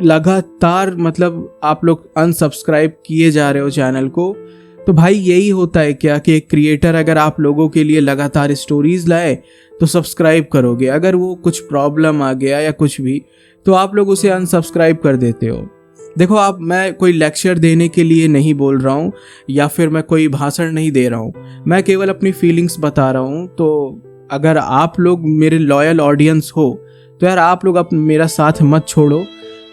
लगातार मतलब आप लोग अनसब्सक्राइब किए जा रहे हो चैनल को, तो भाई यही होता है क्या कि एक क्रिएटर अगर आप लोगों के लिए लगातार स्टोरीज लाए तो सब्सक्राइब करोगे, अगर वो कुछ प्रॉब्लम आ गया या कुछ भी तो आप लोग उसे अनसब्सक्राइब कर देते हो। देखो, आप मैं कोई लेक्चर देने के लिए नहीं बोल रहा हूँ या फिर मैं कोई भाषण नहीं दे रहा हूँ, मैं केवल अपनी फीलिंग्स बता रहा हूँ। तो अगर आप लोग मेरे लॉयल ऑडियंस हो तो यार आप लोग अपना मेरा साथ मत छोड़ो।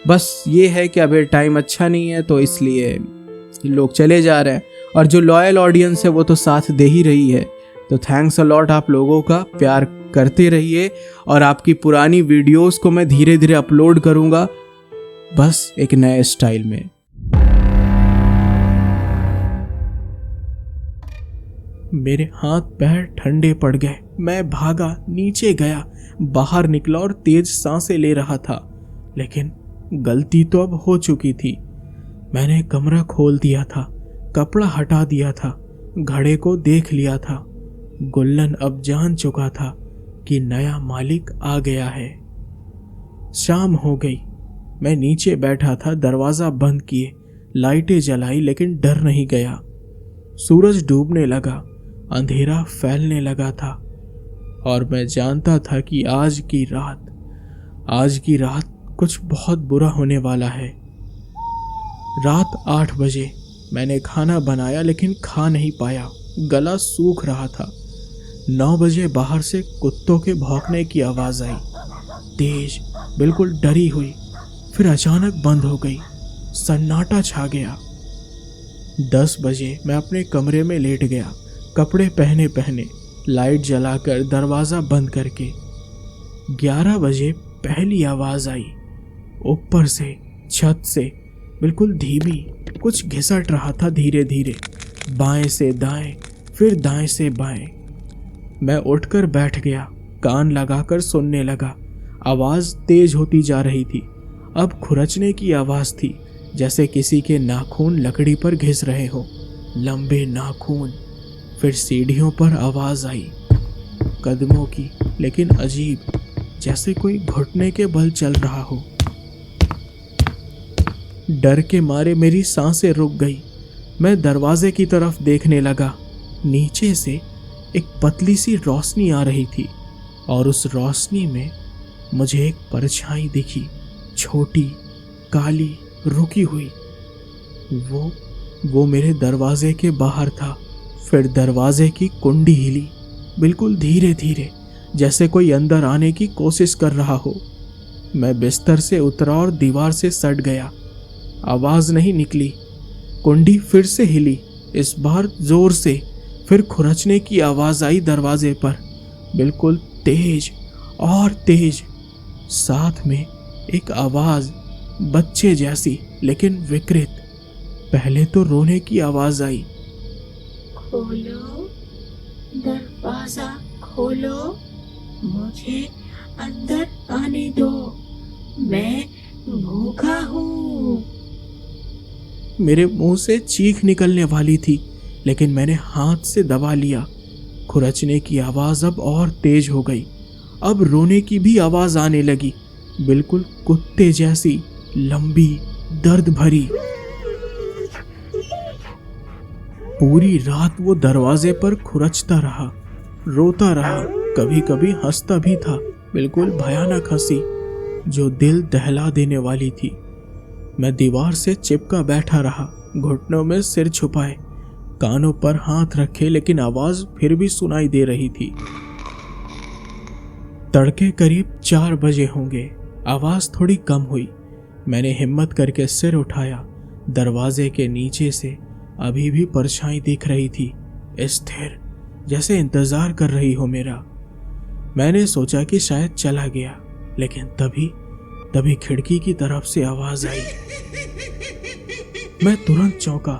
बस ये है कि अभी टाइम अच्छा नहीं है तो इसलिए लोग चले जा रहे हैं, और जो लॉयल ऑडियंस है वो तो साथ दे ही रही है। तो थैंक्स अ लॉट आप लोगों का, प्यार करते रहिए। और आपकी पुरानी वीडियोस को मैं धीरे धीरे अपलोड करूँगा, बस एक नए स्टाइल में। मेरे हाथ पैर ठंडे पड़ गए। मैं भागा, नीचे गया, बाहर निकला और तेज सांसें ले रहा था, लेकिन गलती तो अब हो चुकी थी। मैंने कमरा खोल दिया था, कपड़ा हटा दिया था, घड़े को देख लिया था। गुल्लन अब जान चुका था कि नया मालिक आ गया है। शाम हो गई। मैं नीचे बैठा था, दरवाजा बंद किए, लाइटें जलाई, लेकिन डर नहीं गया। सूरज डूबने लगा, अंधेरा फैलने लगा था, और मैं जानता था कि आज की रात कुछ बहुत बुरा होने वाला है। रात 8 बजे मैंने खाना बनाया, लेकिन खा नहीं पाया, गला सूख रहा था। 9 बजे बाहर से कुत्तों के भौंकने की आवाज आई, तेज, बिल्कुल डरी हुई, फिर अचानक बंद हो गई। सन्नाटा छा गया। 10 बजे मैं अपने कमरे में लेट गया, कपड़े पहने लाइट जलाकर, दरवाजा बंद करके। 11 बजे पहली आवाज आई, ऊपर से, छत से, बिल्कुल धीमी, कुछ घिसट रहा था धीरे धीरे, बाएं से दाएं, फिर दाएं से बाएं। मैं उठकर बैठ गया, कान लगाकर सुनने लगा। आवाज तेज होती जा रही थी। अब खुरचने की आवाज थी, जैसे किसी के नाखून लकड़ी पर घिस रहे हो, लंबे नाखून। फिर सीढ़ियों पर आवाज आई, कदमों की, लेकिन अजीब, जैसे कोई घुटने के बल चल रहा हो। डर के मारे मेरी सांसें रुक गई। मैं दरवाजे की तरफ देखने लगा। नीचे से एक पतली सी रोशनी आ रही थी, और उस रोशनी में मुझे एक परछाई दिखी, छोटी, काली, रुकी हुई। वो मेरे दरवाजे के बाहर था। फिर दरवाजे की कुंडी हिली, बिल्कुल धीरे धीरे, जैसे कोई अंदर आने की कोशिश कर रहा हो। मैं बिस्तर से उतरा और दीवार से सट गया। आवाज नहीं निकली। कुंडी फिर से हिली, इस बार जोर से। फिर खुरचने की आवाज आई दरवाजे पर, बिल्कुल तेज और तेज। साथ में एक आवाज, बच्चे जैसी, लेकिन विकृत। पहले तो रोने की आवाज आई, खोलो, दरवाजा खोलो, मुझे अंदर आने दो, मैं भूखा हूँ। मेरे मुंह से चीख निकलने वाली थी, लेकिन मैंने हाथ से दबा लिया। खुरचने की आवाज अब और तेज हो गई। अब रोने की भी आवाज आने लगी, बिल्कुल कुत्ते जैसी, लंबी, दर्द भरी। पूरी रात वो दरवाजे पर खुरचता रहा, रोता रहा, कभी कभी हंसता भी था, बिल्कुल भयानक हंसी जो दिल दहला देने वाली थी। मैं दीवार से चिपका बैठा रहा, घुटनों में सिर छुपाए, कानों पर हाथ रखे, लेकिन आवाज फिर भी सुनाई दे रही थी। तड़के करीब 4 बजे होंगे। आवाज थोड़ी कम हुई। मैंने हिम्मत करके सिर उठाया। दरवाजे के नीचे से अभी भी परछाई दिख रही थी, स्थिर, जैसे इंतजार कर रही हो मेरा। मैंने सोचा कि शायद चला गया, लेकिन तभी खिड़की की तरफ से आवाज आई। मैं तुरंत चौंका,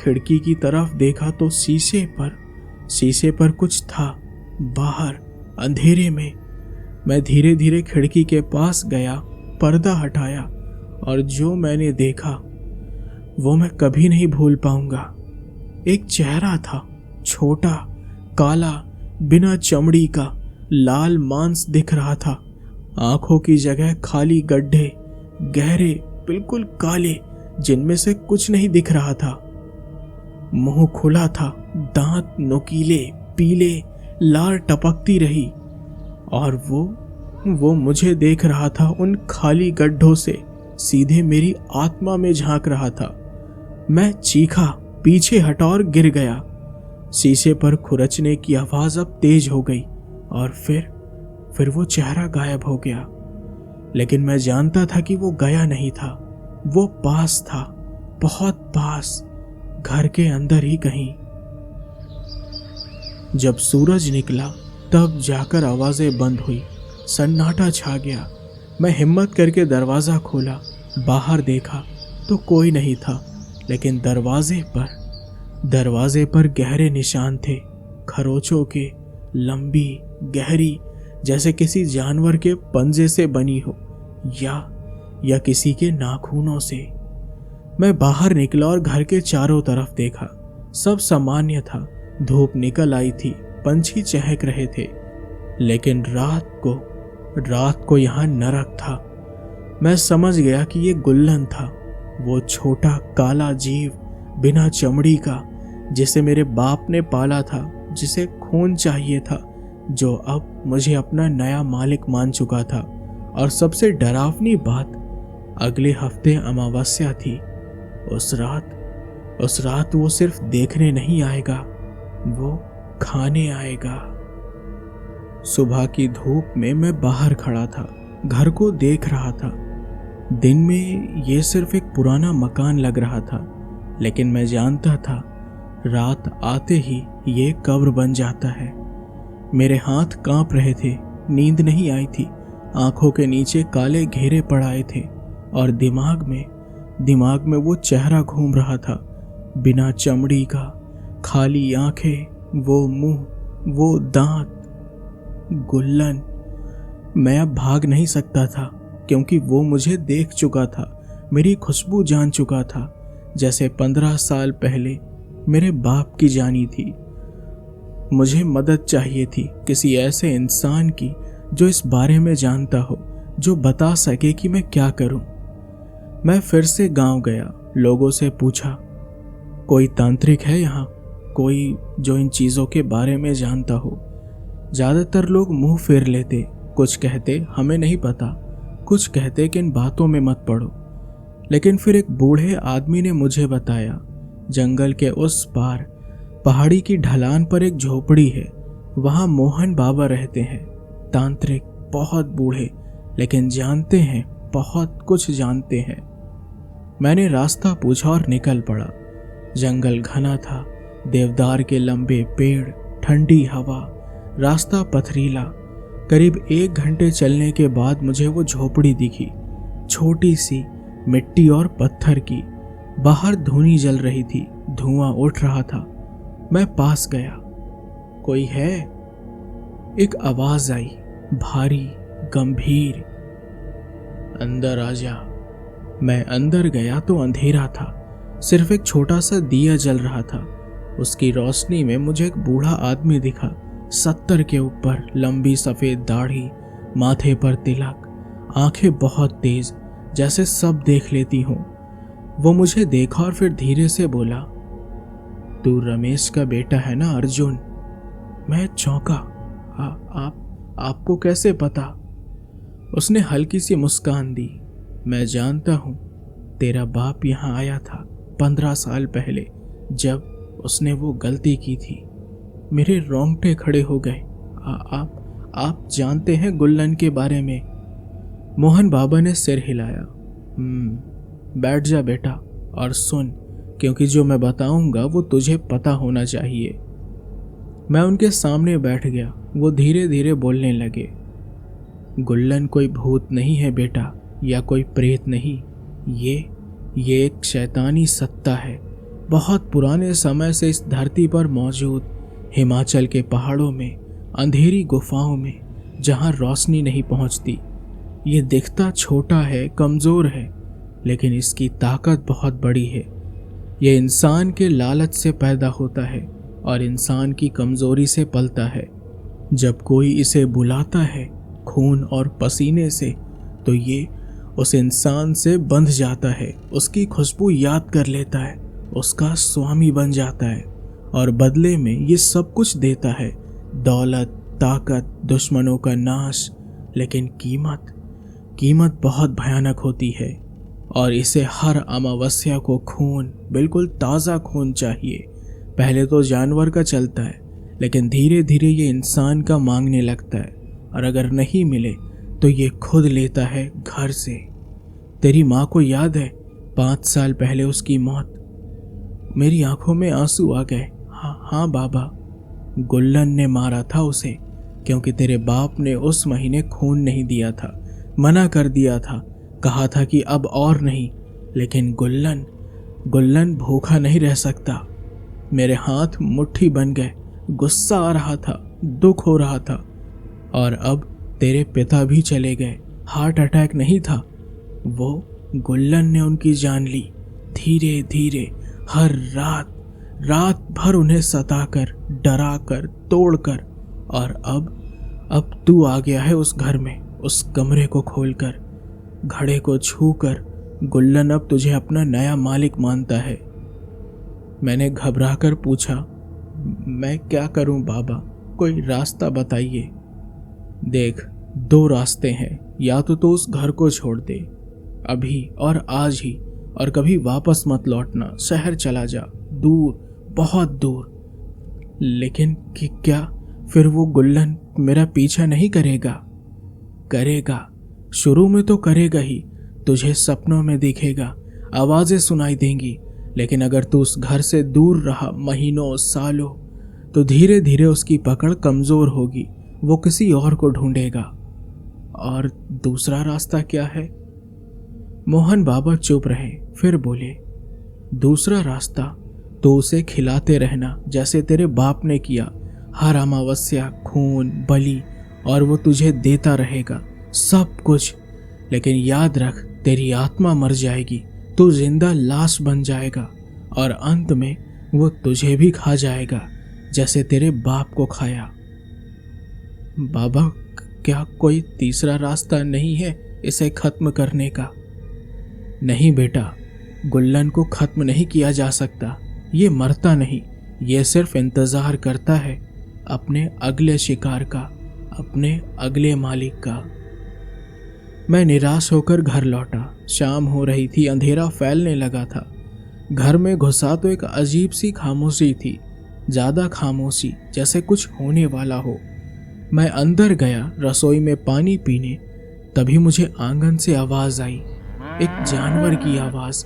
खिड़की की तरफ देखा तो शीशे पर कुछ था, बाहर अंधेरे में। मैं धीरे धीरे खिड़की के पास गया, पर्दा हटाया, और जो मैंने देखा वो मैं कभी नहीं भूल पाऊंगा। एक चेहरा था, छोटा, काला, बिना चमड़ी का, लाल मांस दिख रहा था। आंखों की जगह खाली गड्ढे, गहरे, बिल्कुल काले, जिनमें से कुछ नहीं दिख रहा था। मुंह खुला था, दांत नुकीले, पीले, लार टपकती रही, और वो मुझे देख रहा था। उन खाली गड्ढों से सीधे मेरी आत्मा में झांक रहा था। मैं चीखा, पीछे हटा और गिर गया। शीशे पर खुरचने की आवाज अब तेज हो गई, और फिर वो चेहरा गायब हो गया। लेकिन मैं जानता था कि वो गया नहीं था, वो पास था, बहुत पास, घर के अंदर ही कहीं। जब सूरज निकला तब जाकर आवाजें बंद हुई, सन्नाटा छा गया। मैं हिम्मत करके दरवाजा खोला, बाहर देखा तो कोई नहीं था, लेकिन दरवाजे पर गहरे निशान थे, खरोचों के, लंबी, गहरी, जैसे किसी जानवर के पंजे से बनी हो, या किसी के नाखूनों से। मैं बाहर निकला और घर के चारों तरफ देखा। सब सामान्य था, धूप निकल आई थी, पंछी चहक रहे थे, लेकिन रात को यहाँ नरक था। मैं समझ गया कि ये गुल्लन था, वो छोटा काला जीव बिना चमड़ी का, जिसे मेरे बाप ने पाला था, जिसे खून चाहिए था, जो अब मुझे अपना नया मालिक मान चुका था। और सबसे डरावनी बात, अगले हफ्ते अमावस्या थी। उस रात वो सिर्फ देखने नहीं आएगा, वो खाने आएगा। सुबह की धूप में मैं बाहर खड़ा था, घर को देख रहा था। दिन में ये सिर्फ एक पुराना मकान लग रहा था, लेकिन मैं जानता था रात आते ही ये कब्र बन जाता है। मेरे हाथ कांप रहे थे, नींद नहीं आई थी, आंखों के नीचे काले घेरे पड़ आए थे, और दिमाग में वो चेहरा घूम रहा था, बिना चमड़ी का, खाली आंखें, वो मुंह, वो दांत। गुल्लन। मैं अब भाग नहीं सकता था, क्योंकि वो मुझे देख चुका था, मेरी खुशबू जान चुका था, जैसे 15 साल पहले मेरे बाप की जानी थी। मुझे मदद चाहिए थी, किसी ऐसे इंसान की जो इस बारे में जानता हो, जो बता सके कि मैं क्या करूं। मैं फिर से गांव गया, लोगों से पूछा, कोई तांत्रिक है यहाँ, कोई जो इन चीज़ों के बारे में जानता हो। ज़्यादातर लोग मुंह फेर लेते, कुछ कहते हमें नहीं पता, कुछ कहते कि इन बातों में मत पड़ो। लेकिन फिर एक बूढ़े आदमी ने मुझे बताया, जंगल के उस पार पहाड़ी की ढलान पर एक झोपड़ी है, वहाँ मोहन बाबा रहते हैं, तांत्रिक, बहुत बूढ़े, लेकिन जानते हैं, बहुत कुछ जानते हैं। मैंने रास्ता पूछा और निकल पड़ा। जंगल घना था, देवदार के लंबे पेड़, ठंडी हवा, रास्ता पथरीला। करीब 1 घंटे चलने के बाद मुझे वो झोपड़ी दिखी, छोटी सी, मिट्टी और पत्थर की। बाहर धूनी जल रही थी, धुआं उठ रहा था। मैं पास गया। कोई है? एक आवाज आई, भारी, गंभीर, अंदर आ जा। मैं अंदर गया तो अंधेरा था, सिर्फ एक छोटा सा दिया जल रहा था। उसकी रोशनी में मुझे एक बूढ़ा आदमी दिखा, 70 के ऊपर, लंबी सफेद दाढ़ी, माथे पर तिलक, आंखें बहुत तेज, जैसे सब देख लेती हूं। वो मुझे देखा और फिर धीरे से बोला, तू रमेश का बेटा है ना अर्जुन? मैं चौंका। आपको कैसे पता? उसने हल्की सी मुस्कान दी। मैं जानता हूं, तेरा बाप यहाँ आया था 15 साल पहले, जब उसने वो गलती की थी। मेरे रोंगटे खड़े हो गए। आप जानते हैं गुल्लन के बारे में? मोहन बाबा ने सिर हिलाया। बैठ जा बेटा और सुन, क्योंकि जो मैं बताऊंगा वो तुझे पता होना चाहिए। मैं उनके सामने बैठ गया। वो धीरे धीरे बोलने लगे। गुल्लन कोई भूत नहीं है बेटा, या कोई प्रेत नहीं। ये एक शैतानी सत्ता है, बहुत पुराने समय से इस धरती पर मौजूद, हिमाचल के पहाड़ों में, अंधेरी गुफाओं में, जहां रोशनी नहीं पहुंचती। ये दिखता छोटा है, कमजोर है, लेकिन इसकी ताकत बहुत बड़ी है। ये इंसान के लालच से पैदा होता है और इंसान की कमजोरी से पलता है। जब कोई इसे बुलाता है खून और पसीने से, तो ये उस इंसान से बंध जाता है, उसकी खुशबू याद कर लेता है, उसका स्वामी बन जाता है और बदले में ये सब कुछ देता है, दौलत, ताकत, दुश्मनों का नाश। लेकिन कीमत बहुत भयानक होती है और इसे हर अमावस्या को खून, बिल्कुल ताज़ा खून चाहिए। पहले तो जानवर का चलता है, लेकिन धीरे धीरे ये इंसान का मांगने लगता है और अगर नहीं मिले तो ये खुद लेता है घर से। तेरी माँ को याद है 5 साल पहले उसकी मौत? मेरी आंखों में आंसू आ गए। हाँ बाबा, गुल्लन ने मारा था उसे, क्योंकि तेरे बाप ने उस महीने खून नहीं दिया था, मना कर दिया था, कहा था कि अब और नहीं। लेकिन गुल्लन भूखा नहीं रह सकता। मेरे हाथ मुट्ठी बन गए, गुस्सा आ रहा था, दुख हो रहा था। और अब तेरे पिता भी चले गए, हार्ट अटैक नहीं था, वो गुल्लन ने उनकी जान ली। धीरे धीरे हर रात भर उन्हें सताकर, डराकर, तोड़कर। और अब तू आ गया है उस घर में, उस कमरे को खोलकर, घड़े को छूकर। गुल्लन अब तुझे अपना नया मालिक मानता है। मैंने घबराकर पूछा, मैं क्या करूं बाबा, कोई रास्ता बताइए। देख, 2 रास्ते हैं, या तो तू उस घर को छोड़ दे अभी और आज ही, और कभी वापस मत लौटना, शहर चला जा, दूर, बहुत दूर। लेकिन कि क्या फिर वो गुल्लन मेरा पीछा नहीं करेगा? करेगा, शुरू में तो करेगा ही, तुझे सपनों में दिखेगा, आवाजें सुनाई देंगी। लेकिन अगर तू उस घर से दूर रहा महीनों, सालों, तो धीरे धीरे उसकी पकड़ कमजोर होगी, वो किसी और को ढूंढेगा। और दूसरा रास्ता क्या है? मोहन बाबा चुप रहे, फिर बोले, दूसरा रास्ता तो उसे खिलाते रहना, जैसे तेरे बाप ने किया, हर अमावस्या खून, बलि, और वो तुझे देता रहेगा सब कुछ। लेकिन याद रख, तेरी आत्मा मर जाएगी, तू जिंदा लाश बन जाएगा और अंत में वो तुझे भी खा जाएगा, जैसे तेरे बाप को खाया। बाबा, क्या कोई तीसरा रास्ता नहीं है इसे खत्म करने का? नहीं बेटा, गुल्लन को खत्म नहीं किया जा सकता। ये मरता नहीं, ये सिर्फ इंतजार करता है अपने अगले शिकार का, अपने अगले मालिक का। मैं निराश होकर घर लौटा। शाम हो रही थी, अंधेरा फैलने लगा था। घर में घुसा तो एक अजीब सी खामोशी थी, ज्यादा खामोशी, जैसे कुछ होने वाला हो। मैं अंदर गया रसोई में पानी पीने, तभी मुझे आंगन से आवाज आई, एक जानवर की आवाज,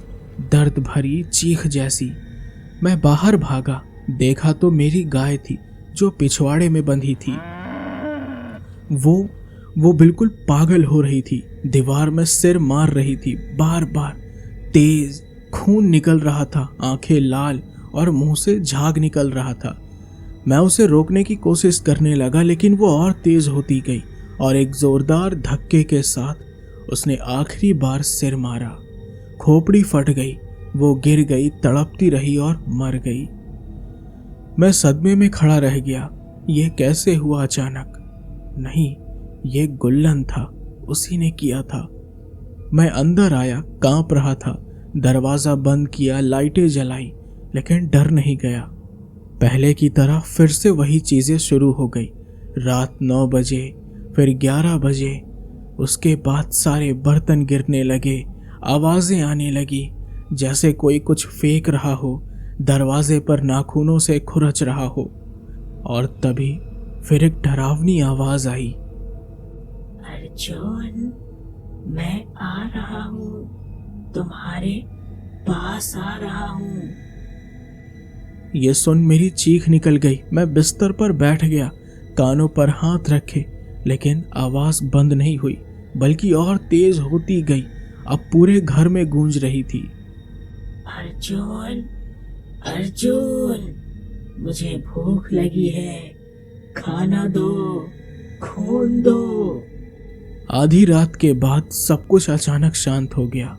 दर्द भरी चीख जैसी। मैं बाहर भागा, देखा तो मेरी गाय थी जो पिछवाड़े में बंधी थी। वो बिल्कुल पागल हो रही थी, दीवार में सिर मार रही थी, बार बार। तेज खून निकल रहा था, आंखें लाल और मुंह से झाग निकल रहा था। मैं उसे रोकने की कोशिश करने लगा, लेकिन वो और तेज होती गई और एक जोरदार धक्के के साथ उसने आखिरी बार सिर मारा। खोपड़ी फट गई, वो गिर गई, तड़पती रही और मर गई। मैं सदमे में खड़ा रह गया। ये कैसे हुआ अचानक? नहीं, ये गुल्लन था, उसी ने किया था। मैं अंदर आया, कांप रहा था, दरवाजा बंद किया, लाइटें जलाई, लेकिन डर नहीं गया। पहले की तरह फिर से वही चीजें शुरू हो गई। रात 9 बजे, फिर 11 बजे, उसके बाद सारे बर्तन गिरने लगे, आवाजें आने लगी, जैसे कोई कुछ फेंक रहा हो, दरवाजे पर नाखूनों से खुरच रहा हो। और तभी फिर एक डरावनी आवाज आई, अर्जुन, मैं आ रहा हूँ, तुम्हारे पास आ रहा हूँ। ये सुन मेरी चीख निकल गई। मैं बिस्तर पर बैठ गया, कानों पर हाथ रखे, लेकिन आवाज बंद नहीं हुई, बल्कि और तेज होती गई। अब पूरे घर में गूंज रही थी। अर्जुन, अर्जुन, मुझे भूख लगी है, खाना दो, खून दो। आधी रात के बाद सब कुछ अचानक शांत हो गया।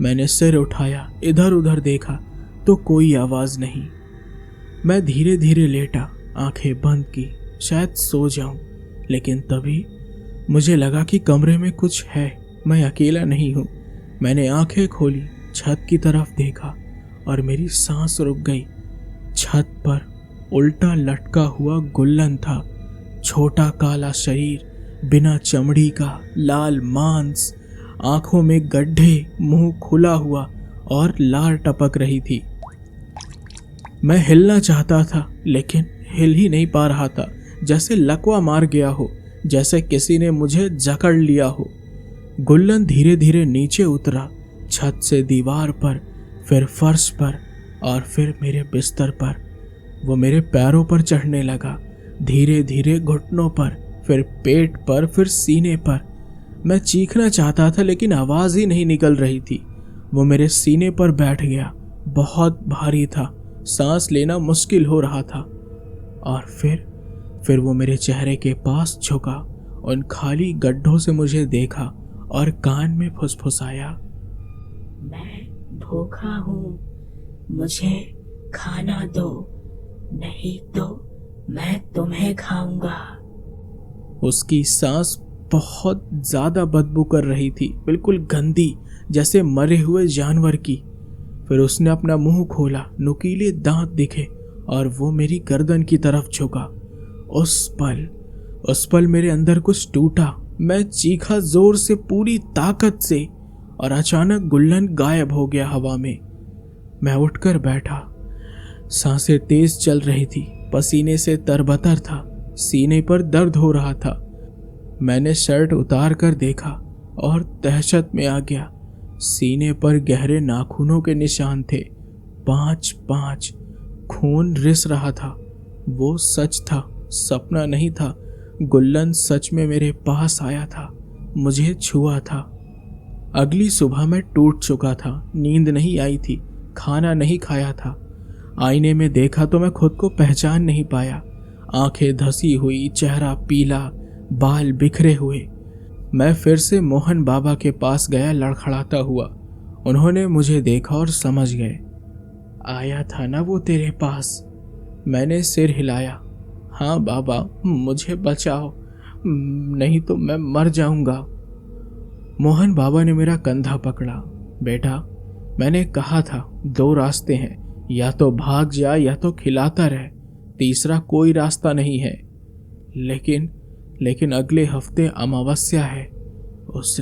मैंने सिर उठाया, इधर उधर देखा तो कोई आवाज नहीं। मैं धीरे धीरे लेटा, आंखें बंद की, शायद सो जाऊं, लेकिन तभी मुझे लगा कि कमरे में कुछ है, मैं अकेला नहीं हूँ। मैंने आंखें खोली, छत की तरफ देखा और मेरी सांस रुक गई। छत पर उल्टा लटका हुआ गुल्लन था। छोटा काला शरीर, बिना चमड़ी का, लाल मांस, आंखों में गड्ढे, मुंह खुला हुआ और लार टपक रही थी। मैं हिलना चाहता था लेकिन हिल ही नहीं पा रहा था, जैसे लकवा मार गया हो, जैसे किसी ने मुझे जकड़ लिया हो। गुल्लन धीरे धीरे नीचे उतरा, छत से दीवार पर, फिर फर्श पर और फिर मेरे बिस्तर पर। वो मेरे पैरों पर चढ़ने लगा, धीरे धीरे घुटनों पर, फिर पेट पर, फिर सीने पर। मैं चीखना चाहता था लेकिन आवाज़ ही नहीं निकल रही थी। वो मेरे सीने पर बैठ गया, बहुत भारी था, सांस लेना मुश्किल हो रहा था। और फिर वो मेरे चेहरे के पास झुका, उन खाली गड्ढों से मुझे देखा और कान में फुसफुसाया, मैं भूखा हूँ, मुझे खाना दो, नहीं तो मैं तुम्हें खाऊंगा। उसकी सांस बहुत ज्यादा बदबू कर रही थी, बिल्कुल गंदी, जैसे मरे हुए जानवर की। फिर उसने अपना मुंह खोला, नुकीले दांत दिखे और वो मेरी गर्दन की तरफ झुका। उस पल मेरे अंदर कुछ टूटा। मैं चीखा जोर से, पूरी ताकत से, और अचानक गुल्लन गायब हो गया हवा में। मैं उठकर बैठा, सांसें तेज चल रही थी, पसीने से तरबतर था, सीने पर दर्द हो रहा था। मैंने शर्ट उतार कर देखा और दहशत में आ गया। सीने पर गहरे नाखूनों के निशान थे, 5-5। खून रिस रहा था। वो सच था, सपना नहीं था। गुल्लन सच में मेरे पास आया था, मुझे छुआ था। अगली सुबह मैं टूट चुका था, नींद नहीं आई थी, खाना नहीं खाया था। आईने में देखा तो मैं खुद को पहचान नहीं पाया। आंखें धसी हुई, चेहरा पीला, बाल बिखरे हुए। मैं फिर से मोहन बाबा के पास गया लड़खड़ाता हुआ। उन्होंने मुझे देखा और समझ गए। आया था ना वो तेरे पास? मैंने सिर हिलाया। हाँ बाबा, मुझे बचाओ, नहीं तो मैं मर जाऊंगा। मोहन बाबा ने मेरा कंधा पकड़ा। बेटा, मैंने कहा था 2 रास्ते हैं, या तो भाग जा या तो खिलाता रह, तीसरा कोई रास्ता नहीं है। लेकिन अगले हफ्ते अमावस्या है। उस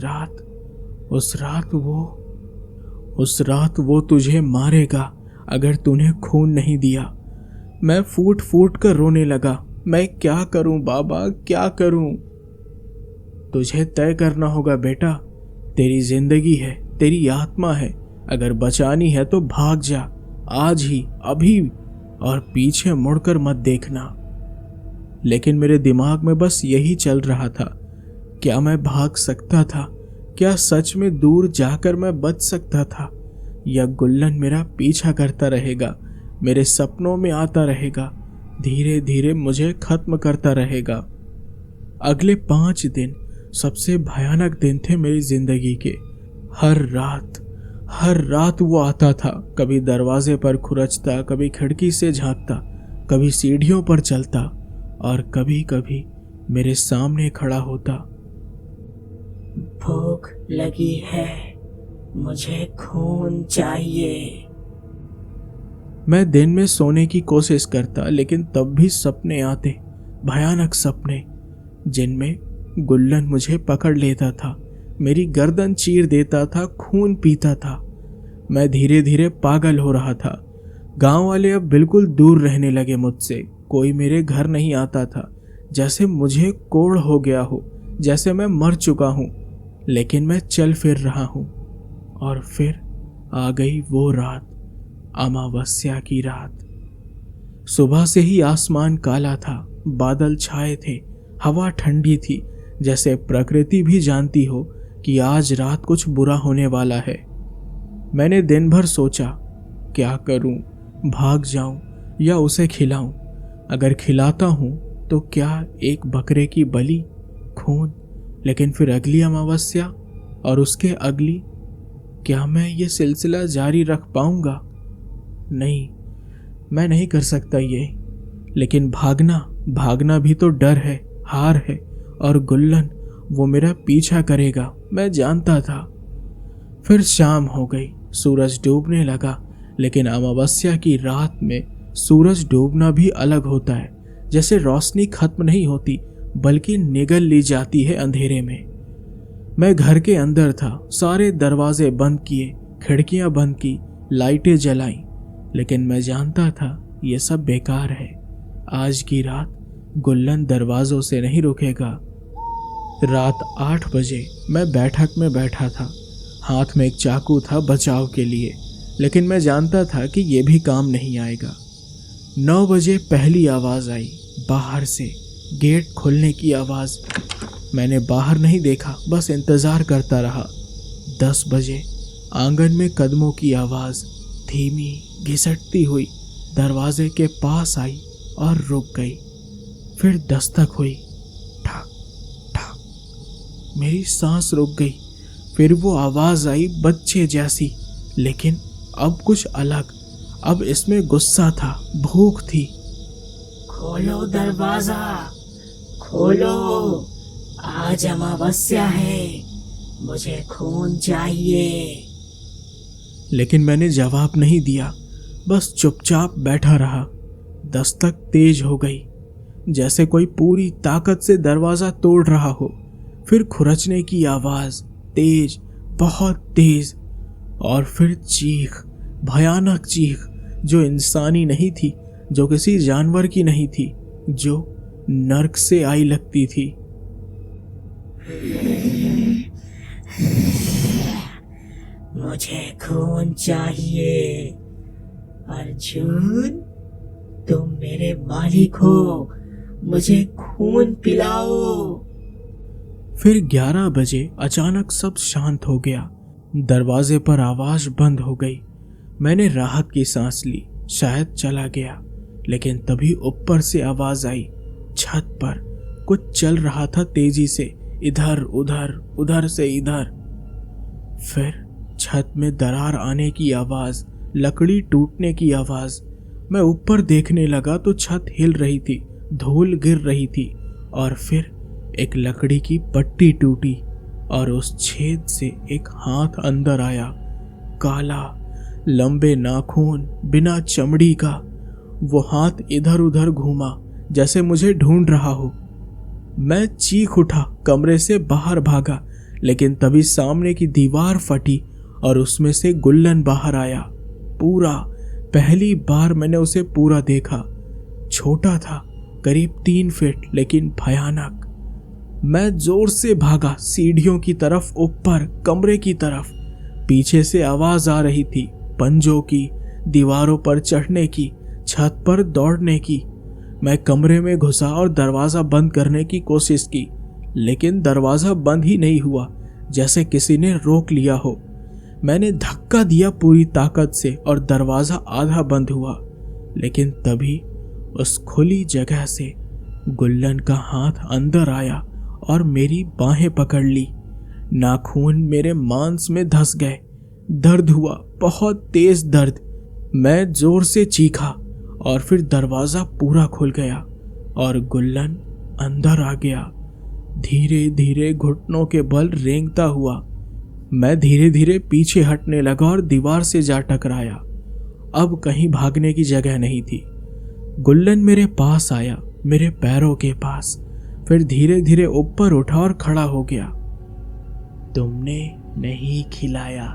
रात वो तुझे मारेगा अगर तूने खून नहीं दिया। मैं फूट फूट कर रोने लगा। मैं क्या करूं बाबा, क्या करूं? तुझे तय करना होगा बेटा, तेरी जिंदगी है, तेरी आत्मा है। अगर बचानी है तो भाग जा, आज ही, अभी, और पीछे मुड़कर मत देखना। लेकिन मेरे दिमाग में बस यही चल रहा था। क्या मैं भाग सकता था? क्या सच में दूर जाकर मैं बच सकता था? या गुल्लन मेरा पीछा करता रहेगा, मेरे सपनों में आता रहेगा, धीरे धीरे मुझे खत्म करता रहेगा? अगले 5 दिन सबसे भयानक दिन थे मेरी जिंदगी के। हर रात वो आता था। कभी दरवाजे पर खुरचता, कभी खिड़की से झांकता, कभी सीढ़ियों पर चलता और कभी कभी मेरे सामने खड़ा होता। भूख लगी है, मुझे खून चाहिए। मैं दिन में सोने की कोशिश करता, लेकिन तब भी सपने आते, भयानक सपने, जिनमें गुल्लन मुझे पकड़ लेता था, मेरी गर्दन चीर देता था, खून पीता था। मैं धीरे धीरे पागल हो रहा था। गांव वाले अब बिल्कुल दूर रहने लगे मुझसे। कोई मेरे घर नहीं आता था, जैसे मुझे कोढ़ हो गया हो, जैसे मैं मर चुका हूं। लेकिन मैं चल फिर रहा हूं। और फिर आ गई वो रात, अमावस्या की रात। सुबह से ही आसमान काला था, बादल छाए थे, हवा ठंडी थी, जैसे प्रकृति भी जानती हो कि आज रात कुछ बुरा होने वाला है। मैंने दिन भर सोचा, क्या करूं? भाग जाऊं या उसे खिलाऊं? अगर खिलाता हूं तो क्या एक बकरे की बलि, खून? लेकिन फिर अगली अमावस्या और उसके अगली, क्या मैं ये सिलसिला जारी रख पाऊंगा? नहीं, मैं नहीं कर सकता ये। लेकिन भागना भी तो डर है, हार है, और वो मेरा पीछा करेगा, मैं जानता था। फिर शाम हो गई, सूरज डूबने लगा, लेकिन अमावस्या की रात में सूरज डूबना भी अलग होता है। जैसे रोशनी खत्म नहीं होती बल्कि निगल ली जाती है अंधेरे में। मैं घर के अंदर था, सारे दरवाजे बंद किए, खिड़कियां बंद की, लाइटें जलाई, लेकिन मैं जानता था ये सब बेकार है। आज की रात गुल्लन दरवाजों से नहीं रुकेगा। रात 8 बजे मैं बैठक में बैठा था, हाथ में एक चाकू था बचाव के लिए, लेकिन मैं जानता था कि यह भी काम नहीं आएगा। 9 बजे पहली आवाज आई, बाहर से गेट खुलने की आवाज। मैंने बाहर नहीं देखा, बस इंतजार करता रहा। 10 बजे आंगन में कदमों की आवाज धीमी घिसटती हुई दरवाजे के पास आई और रुक गई। फिर दस्तक हुई, ठक ठक। मेरी सांस रुक गई। फिर वो आवाज आई बच्चे जैसी, लेकिन अब कुछ अलग। अब इसमें गुस्सा था, भूख थी। खोलो दरवाजा, खोलो, आज अमावस्या है, मुझे खून चाहिए। लेकिन मैंने जवाब नहीं दिया, बस चुपचाप बैठा रहा। दस्तक तेज हो गई, जैसे कोई पूरी ताकत से दरवाजा तोड़ रहा हो। फिर खुरचने की आवाज, तेज, बहुत तेज। और फिर चीख, भयानक चीख, जो इंसानी नहीं थी, जो किसी जानवर की नहीं थी, जो नर्क से आई लगती थी। मुझे खून चाहिए। अर्जुन, तुम मेरे मालिक हो, मुझे खून पिलाओ। फिर 11 बजे अचानक सब शांत हो गया। दरवाजे पर आवाज बंद हो गई। मैंने राहत की सांस ली, शायद चला गया। लेकिन तभी ऊपर से आवाज आई, छत पर कुछ चल रहा था तेजी से, इधर उधर, उधर से इधर। फिर छत में दरार आने की आवाज, लकड़ी टूटने की आवाज। मैं ऊपर देखने लगा तो छत हिल रही थी, धूल गिर रही थी, और फिर एक लकड़ी की पट्टी टूटी और उस छेद से एक हाथ अंदर आया, काला, लंबे नाखून, बिना चमड़ी का। वो हाथ इधर उधर घूमा जैसे मुझे ढूंढ रहा हो। मैं चीख उठा, कमरे से बाहर भागा, लेकिन तभी सामने की दीवार फटी और उसमें से गुल्लन बाहर आया, पूरा। पहली बार मैंने उसे पूरा देखा। छोटा था, करीब 3 फीट, लेकिन भयानक। मैं जोर से भागा, सीढ़ियों की तरफ, ऊपर, कमरे की तरफ। पीछे से आवाज आ रही थी, पंजों की, दीवारों पर चढ़ने की, छत पर दौड़ने की। मैं कमरे में घुसा और दरवाजा बंद करने की कोशिश की, लेकिन दरवाजा बंद ही नहीं हुआ, जैसे किसी ने रोक लिया हो। मैंने धक्का दिया पूरी ताकत से और दरवाजा आधा बंद हुआ, लेकिन तभी उस खुली जगह से गुल्लन का हाथ अंदर आया और मेरी बाहें पकड़ ली। नाखून मेरे मांस में धंस गए। दर्द हुआ, बहुत तेज दर्द। मैं जोर से चीखा और फिर दरवाजा पूरा खुल गया और गुल्लन अंदर आ गया, धीरे धीरे घुटनों के बल रेंगता हुआ। मैं धीरे धीरे पीछे हटने लगा और दीवार से जा टकराया। अब कहीं भागने की जगह नहीं थी। गुल्लन मेरे पास आया, मेरे पैरों के पास, फिर धीरे धीरे ऊपर उठा और खड़ा हो गया। तुमने नहीं खिलाया,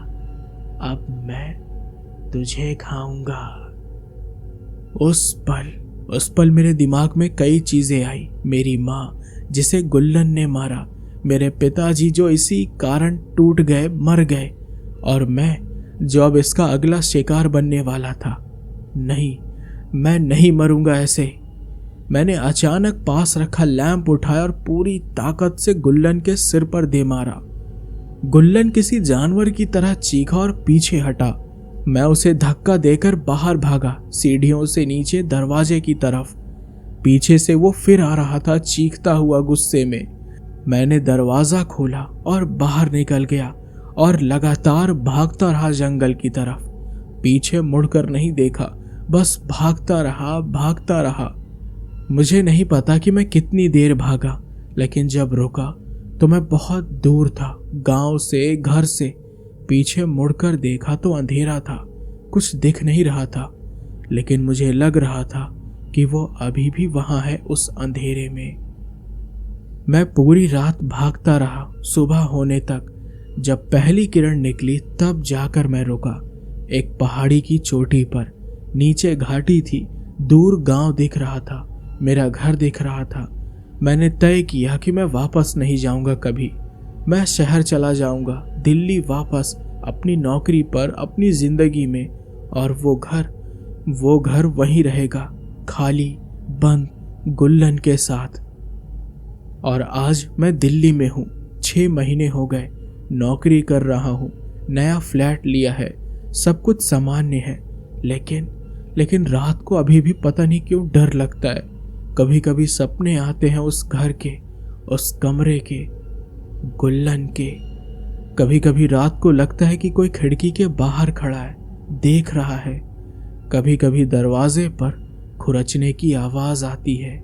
अब मैं तुझे खाऊंगा। उस पल मेरे दिमाग में कई चीजें आई। मेरी माँ जिसे गुल्लन ने मारा, मेरे पिताजी जो इसी कारण टूट गए, मर गए, और मैं जो अब इसका अगला शिकार बनने वाला था। नहीं, मैं नहीं मरूंगा ऐसे। मैंने अचानक पास रखा लैंप उठाया और पूरी ताकत से गुल्लन के सिर पर दे मारा। गुल्लन किसी जानवर की तरह चीखा और पीछे हटा। मैं उसे धक्का देकर बाहर भागा, सीढ़ियों से नीचे दरवाजे की तरफ। पीछे से वो फिर आ रहा था, चीखता हुआ गुस्से में। मैंने दरवाजा खोला और बाहर निकल गया और लगातार भागता रहा जंगल की तरफ। पीछे मुड़कर नहीं देखा, बस भागता रहा। मुझे नहीं पता कि मैं कितनी देर भागा, लेकिन जब रुका तो मैं बहुत दूर था, गांव से, घर से। पीछे मुड़कर देखा तो अंधेरा था, कुछ दिख नहीं रहा था, लेकिन मुझे लग रहा था कि वो अभी भी वहां है उस अंधेरे में। मैं पूरी रात भागता रहा, सुबह होने तक। जब पहली किरण निकली तब जाकर मैं रुका, एक पहाड़ी की चोटी पर। नीचे घाटी थी, दूर गांव दिख रहा था, मेरा घर दिख रहा था। मैंने तय किया कि मैं वापस नहीं जाऊंगा कभी। मैं शहर चला जाऊंगा, दिल्ली वापस, अपनी नौकरी पर, अपनी जिंदगी में। और वो घर वहीं रहेगा, खाली, बंद, गुल्लन के साथ। और आज मैं दिल्ली में हूँ, 6 महीने हो गए, नौकरी कर रहा हूँ, नया फ्लैट लिया है, सब कुछ सामान्य है। लेकिन रात को अभी भी पता नहीं क्यों डर लगता है। कभी कभी सपने आते हैं उस घर के, उस कमरे के, गुल्लन के। कभी कभी रात को लगता है कि कोई खिड़की के बाहर खड़ा है, देख रहा है। कभी कभी दरवाजे पर खुरचने की आवाज आती है,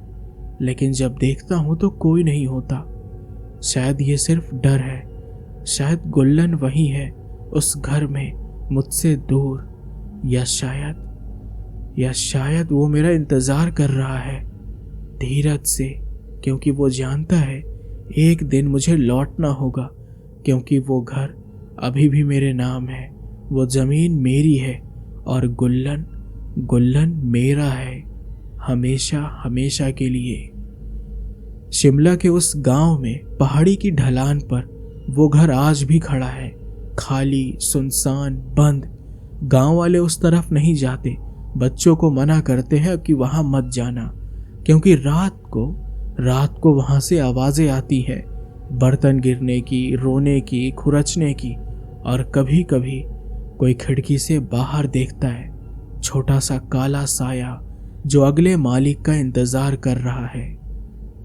लेकिन जब देखता हूं तो कोई नहीं होता। शायद ये सिर्फ डर है, शायद गुल्लन वही है उस घर में, मुझसे दूर। या शायद वो मेरा इंतजार कर रहा है धीरज से, क्योंकि वो जानता है एक दिन मुझे लौटना होगा, क्योंकि वो घर अभी भी मेरे नाम है, वो जमीन मेरी है, और गुल्लन मेरा है, हमेशा हमेशा के लिए। शिमला के उस गांव में पहाड़ी की ढलान पर वो घर आज भी खड़ा है, खाली, सुनसान, बंद। गांव वाले उस तरफ नहीं जाते, बच्चों को मना करते हैं कि वहां मत जाना, क्योंकि रात को वहां से आवाजें आती है, बर्तन गिरने की, रोने की, खुरचने की। और कभी कभी कोई खिड़की से बाहर देखता है, छोटा सा काला साया जो अगले मालिक का इंतजार कर रहा है।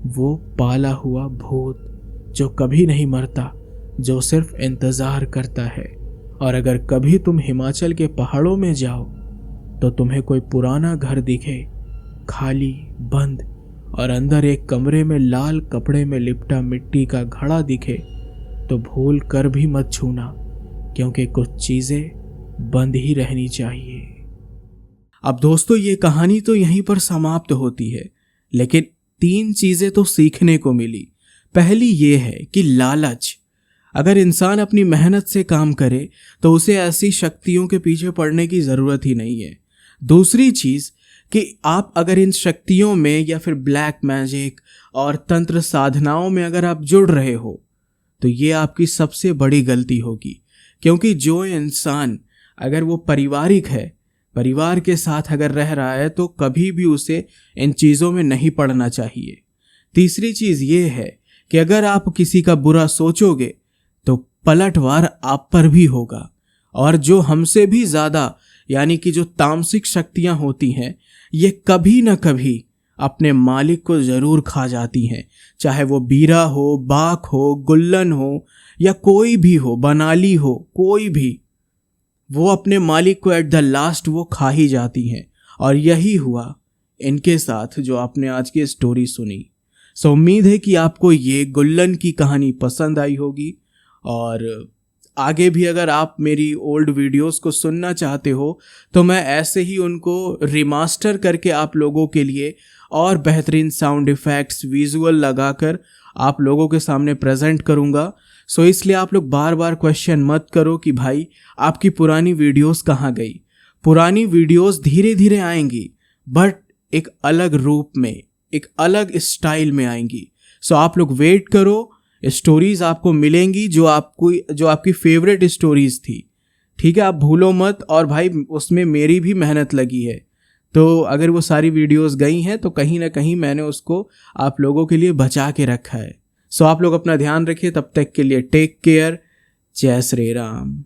वो पाला हुआ भूत जो कभी नहीं मरता, जो सिर्फ इंतजार करता है। और अगर कभी तुम हिमाचल के पहाड़ों में जाओ तो तुम्हें कोई पुराना घर दिखे, खाली, बंद, और अंदर एक कमरे में लाल कपड़े में लिपटा मिट्टी का घड़ा दिखे, तो भूल कर भी मत छूना, क्योंकि कुछ चीजें बंद ही रहनी चाहिए। अब दोस्तों, ये कहानी तो यहीं पर समाप्त होती है, लेकिन 3 चीजें तो सीखने को मिली। पहली ये है कि लालच, अगर इंसान अपनी मेहनत से काम करे तो उसे ऐसी शक्तियों के पीछे पड़ने की जरूरत ही नहीं है। दूसरी चीज कि आप अगर इन शक्तियों में या फिर ब्लैक मैजिक और तंत्र साधनाओं में अगर आप जुड़ रहे हो तो ये आपकी सबसे बड़ी गलती होगी, क्योंकि जो इंसान अगर वो पारिवारिक है, परिवार के साथ अगर रह रहा है, तो कभी भी उसे इन चीज़ों में नहीं पड़ना चाहिए। तीसरी चीज़ ये है कि अगर आप किसी का बुरा सोचोगे तो पलटवार आप पर भी होगा, और जो हमसे भी ज़्यादा यानी कि जो तामसिक शक्तियां होती हैं, ये कभी न कभी अपने मालिक को ज़रूर खा जाती हैं, चाहे वो बीरा हो, बाक हो, गुल्लन हो, या कोई भी हो, बनाली हो, कोई भी, वो अपने मालिक को एट द लास्ट वो खा ही जाती हैं। और यही हुआ इनके साथ जो आपने आज की स्टोरी सुनी। सो उम्मीद है कि आपको ये गुल्लन की कहानी पसंद आई होगी, और आगे भी अगर आप मेरी ओल्ड वीडियोस को सुनना चाहते हो तो मैं ऐसे ही उनको रिमास्टर करके आप लोगों के लिए और बेहतरीन साउंड इफ़ेक्ट्स, विजुअल लगाकर आप लोगों के सामने प्रेजेंट करूँगा। सो इसलिए आप लोग बार बार क्वेश्चन मत करो कि भाई आपकी पुरानी वीडियोस कहाँ गई। पुरानी वीडियोस धीरे धीरे आएंगी, बट एक अलग रूप में, एक अलग स्टाइल में आएंगी। सो आप लोग वेट करो, स्टोरीज आपको मिलेंगी जो आपकी फेवरेट स्टोरीज थी, ठीक है। आप भूलो मत, और भाई उसमें मेरी भी मेहनत लगी है, तो अगर वो सारी वीडियोस गई हैं तो कहीं ना कहीं मैंने उसको आप लोगों के लिए बचा के रखा है। सो आप लोग अपना ध्यान रखिए, तब तक के लिए टेक केयर, जय श्री राम।